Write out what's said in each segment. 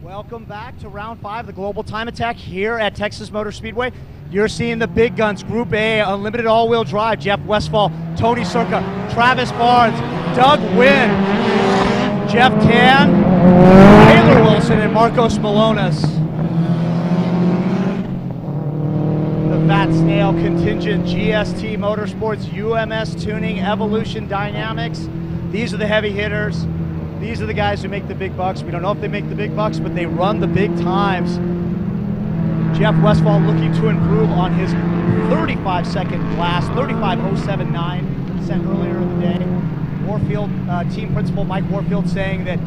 Welcome back to round 5 of the Global Time Attack here at Texas Motor Speedway. You're seeing the big guns, Group A, unlimited all-wheel drive, Jeff Westphal, Tony Circa, Travis Barnes, Doug Wynn, Jeff Tan, Taylor Wilson, and Marcos Malonis. The Fat Snail Contingent, GST Motorsports, UMS Tuning, Evolution Dynamics. These are the heavy hitters. These are the guys who make the big bucks. We don't know if they make the big bucks, but they run the big times. Jeff Westphal looking to improve on his 35-second blast, 35.079 sent earlier in the day. Warfield, team principal Mike Warfield saying that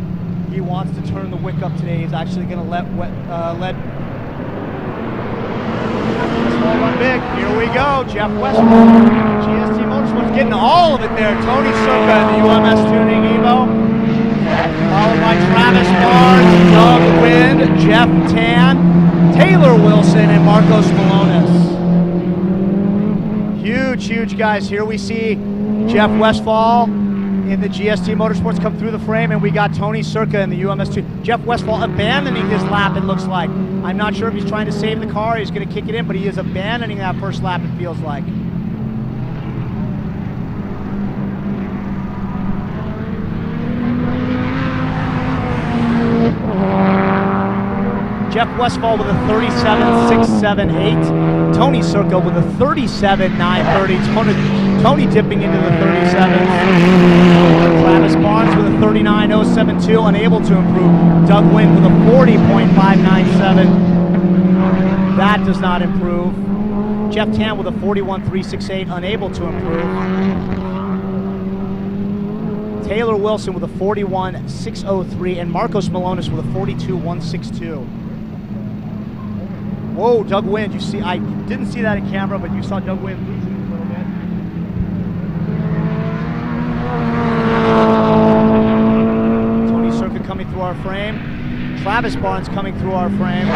he wants to turn the wick up today. He's actually going to let Westphal run big. Here we go, Jeff Westphal, GST Motorsports getting all of it there. Tony Circa in the UMS Tuning Evo. Followed by Travis Barnes, Doug Wynn, Jeff Tan, Taylor Wilson, and Marcos Malonis. Huge guys. Here we see Jeff Westphal in the GST Motorsports come through the frame, and we got Tony Circa in the UMS2. Jeff Westphal abandoning his lap, it looks like. I'm not sure if he's trying to save the car, he's going to kick it in, but he is abandoning that first lap, it feels like. Jeff Westphal with a 37.678. Tony Circa with a 37.930. Tony dipping into the 37s. Travis Barnes with a 39.072, unable to improve. Doug Wynn with a 40.597. That does not improve. Jeff Tan with a 41.368, unable to improve. Taylor Wilson with a 41.603, and Marcos Malonis with a 42.162. Whoa, Doug Wynn, you see, I didn't see that in camera, but you saw Doug Wynn losing a little bit. Tony Circa coming through our frame. Travis Barnes coming through our frame.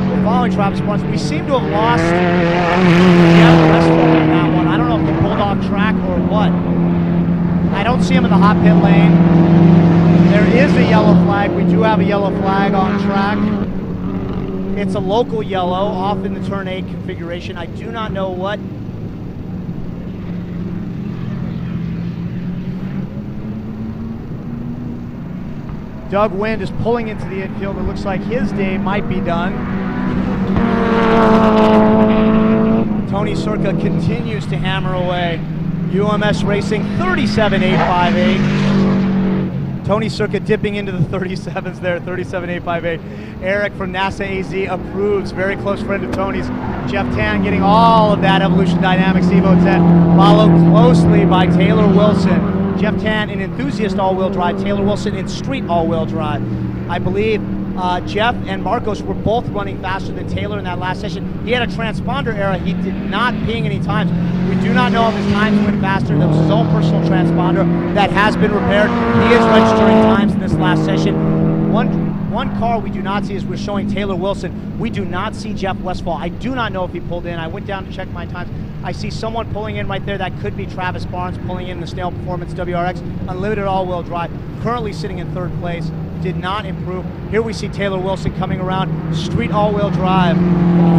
We're following Travis Barnes. We seem to have lost Jeff Westphal in that one. I don't know if he pulled off track or what. I don't see him in the hot pit lane. There is a yellow flag. We do have a yellow flag on track. It's a local yellow off in the turn 8 configuration. I do not know what. Doug Wynn is pulling into the infield. It looks like his day might be done. Tony Circa continues to hammer away. UMS Racing 37.858. Tony Circa dipping into the 37s there, 37.858. Eric from NASA AZ approves, very close friend of Tony's. Jeff Tan getting all of that Evolution Dynamics Evo 10, followed closely by Taylor Wilson. Jeff Tan in enthusiast all-wheel drive, Taylor Wilson in street all-wheel drive. I believe Jeff and Marcos were both running faster than Taylor in that last session. He had a transponder error. He did not ping any times. We do not know if his times went faster. That was his own personal transponder that has been repaired. He is registering times in this last session. One car we do not see is we're showing Taylor Wilson. We do not see Jeff Westphal. I do not know if he pulled in. I went down to check my times. I see someone pulling in right there. That could be Travis Barnes pulling in the Snail Performance WRX Unlimited all-wheel drive. Currently sitting in 3rd place. Did not improve. Here we see Taylor Wilson coming around, street all-wheel drive.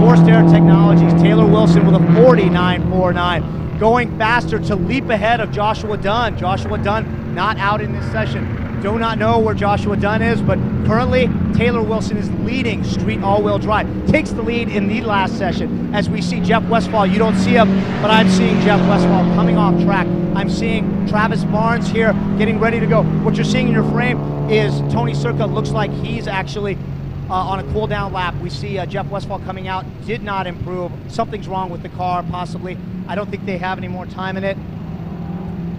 Forced Air Technologies, Taylor Wilson with a 49.49. Going faster to leap ahead of Joshua Dunn. Joshua Dunn not out in this session. Do not know where Joshua Dunn is, but currently Taylor Wilson is leading street all-wheel drive. Takes the lead in the last session. As we see Jeff Westphal, you don't see him, but I'm seeing Jeff Westphal coming off track. I'm seeing Travis Barnes here getting ready to go. What you're seeing in your frame is Tony Circa. Looks like he's actually on a cool down lap. We see Jeff Westphal coming out, did not improve. Something's wrong with the car, possibly. I don't think they have any more time in it.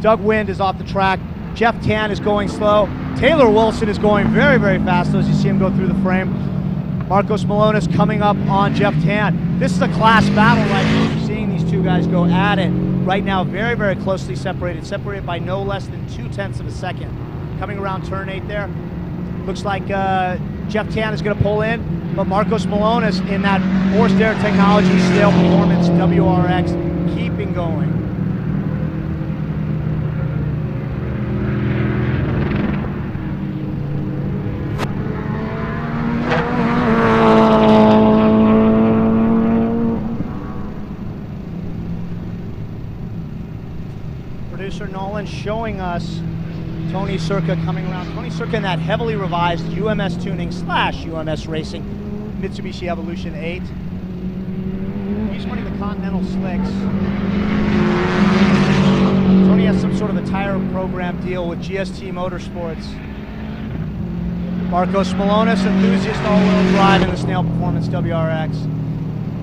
Doug Wynn is off the track. Jeff Tan is going slow. Taylor Wilson is going very fast as you see him go through the frame. Marcos Malonis coming up on Jeff Tan. This is a class battle right here. You're seeing these two guys go at it right now, very closely separated by no less than 0.2 of a second. Coming around turn 8 there. Looks like Jeff Tan is going to pull in, but Marcos Malonis in that Forced Air Technology Snail Performance WRX keeping going. producer Nolan showing us Tony Circa coming around. Tony Circa in that heavily revised UMS tuning / UMS Racing Mitsubishi Evolution 8. He's running the Continental Slicks. Tony has some sort of a tire program deal with GST Motorsports. Marcos Malonis, enthusiast all-wheel drive in the Snail Performance WRX.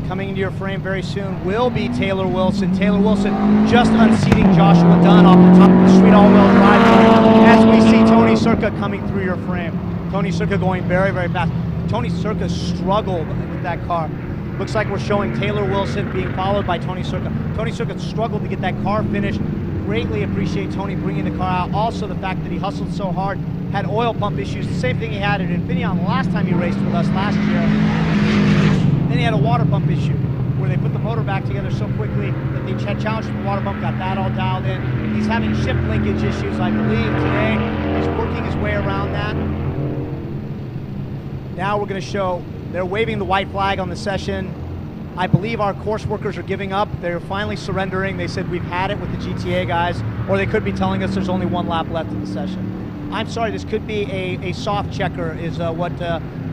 Coming into your frame very soon will be Taylor Wilson. Taylor Wilson just unseating Joshua Dunn off the top of the street all-wheel drive as we see Tony Circa coming through your frame. Tony Circa going very, very fast. Tony Circa struggled with that car. Looks like we're showing Taylor Wilson being followed by Tony Circa. Tony Circa struggled to get that car finished. Greatly appreciate Tony bringing the car out. Also the fact that he hustled so hard, had oil pump issues, the same thing he had at Infineon the last time he raced with us last year. Then he had a water pump issue where they put the motor back together so quickly that they challenged the water pump, got that all dialed in. He's having shift linkage issues, I believe, today. He's working his way around that. Now we're going to show, they're waving the white flag on the session. I believe our course workers are giving up. They're finally surrendering. They said we've had it with the GTA guys, or they could be telling us there's only one lap left in the session. I'm sorry, this could be a soft checker is what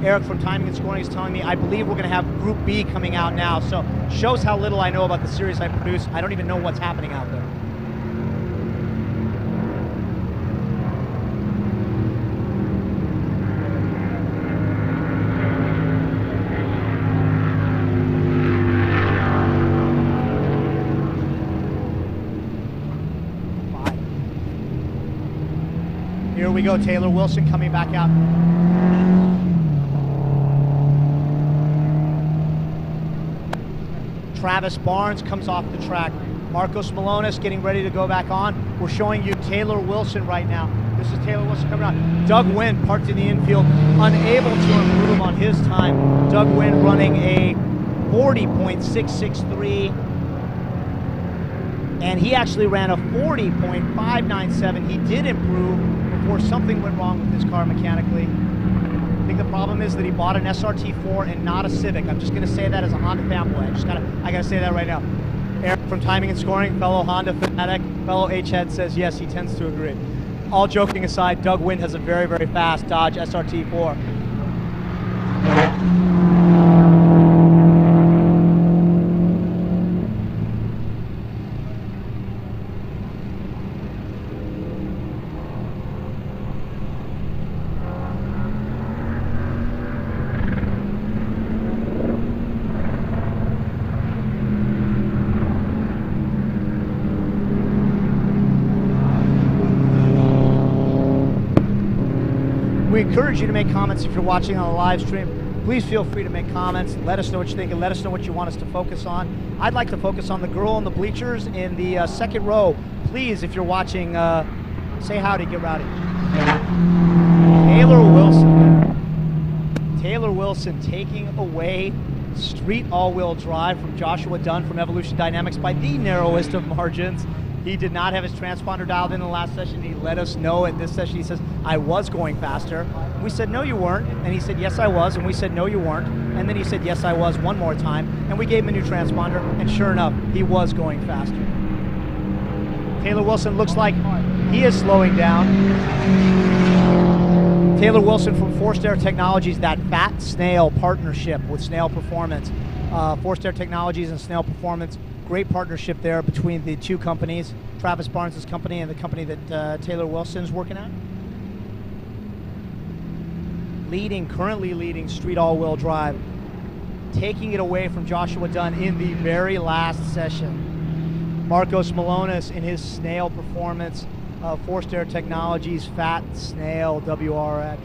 Eric from Timing and Scoring is telling me. I believe we're going to have Group B coming out now, so shows how little I know about the series I produce. I don't even know what's happening out there. Here we go, Taylor Wilson coming back out. Travis Barnes comes off the track. Marcos Malonis getting ready to go back on. We're showing you Taylor Wilson right now. This is Taylor Wilson coming out. Doug Wynn parked in the infield, unable to improve on his time. Doug Wynn running a 40.663. And he actually ran a 40.597. He did improve before something went wrong with his car mechanically. I think the problem is that he bought an SRT4 and not a Civic. I'm just going to say that as a Honda fanboy. I got to say that right now. Eric from Timing and Scoring, fellow Honda fanatic, fellow H-head says yes, he tends to agree. All joking aside, Doug Wynn has a very, very fast Dodge SRT4. We encourage you to make comments if you're watching on the live stream. Please feel free to make comments. Let us know what you think and let us know what you want us to focus on. I'd like to focus on the girl in the bleachers in the second row. Please, if you're watching, say howdy, get rowdy. Taylor Wilson. Taylor Wilson taking away street all-wheel drive from Joshua Dunn from Evolution Dynamics by the narrowest of margins. He did not have his transponder dialed in the last session. He let us know at this session. He says, I was going faster. We said, no, you weren't. And he said, yes, I was. And we said, no, you weren't. And then he said, yes, I was one more time. And we gave him a new transponder. And sure enough, he was going faster. Taylor Wilson looks like he is slowing down. Taylor Wilson from Forced Air Technologies, that Fat Snail partnership with Snail Performance. Forced Air Technologies and Snail Performance. Great partnership there between the two companies, Travis Barnes' company and the company that Taylor Wilson's working at. Currently leading street all-wheel drive, taking it away from Joshua Dunn in the very last session. Marcos Malonis in his Snail Performance, Forced Air Technologies Fat Snail WRX.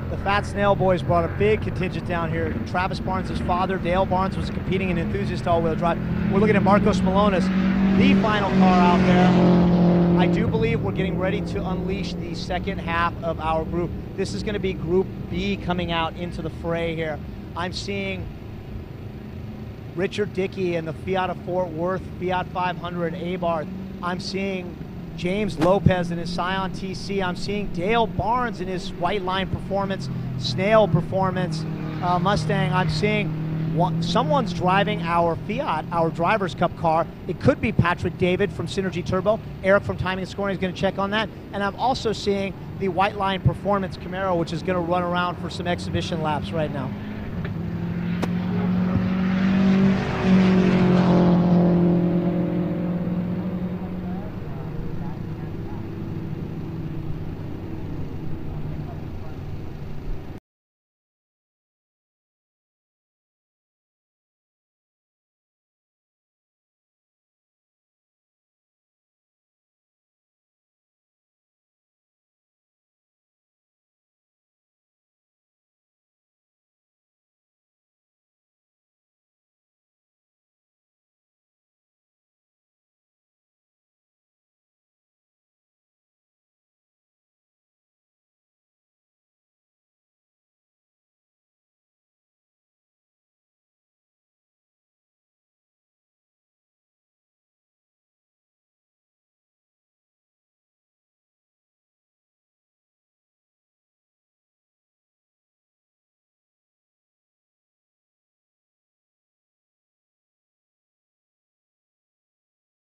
The Fat Snail boys brought a big contingent down here. Travis Barnes' father, Dale Barnes, was competing in enthusiast all-wheel drive. We're looking at Marcos Malonis, the final car out there. I do believe we're getting ready to unleash the second half of our group. This is going to be Group B coming out into the fray here. I'm seeing Richard Dickey in the Fiat of Fort Worth, Fiat 500 Abarth. I'm seeing James Lopez in his Scion TC. I'm seeing Dale Barnes in his White Line Performance, Snail Performance Mustang. I'm seeing someone's driving our Fiat, our Drivers' Cup car. It could be Patrick David from Synergy Turbo. Eric from Timing and Scoring is going to check on that. And I'm also seeing the White Line Performance Camaro, which is going to run around for some exhibition laps right now.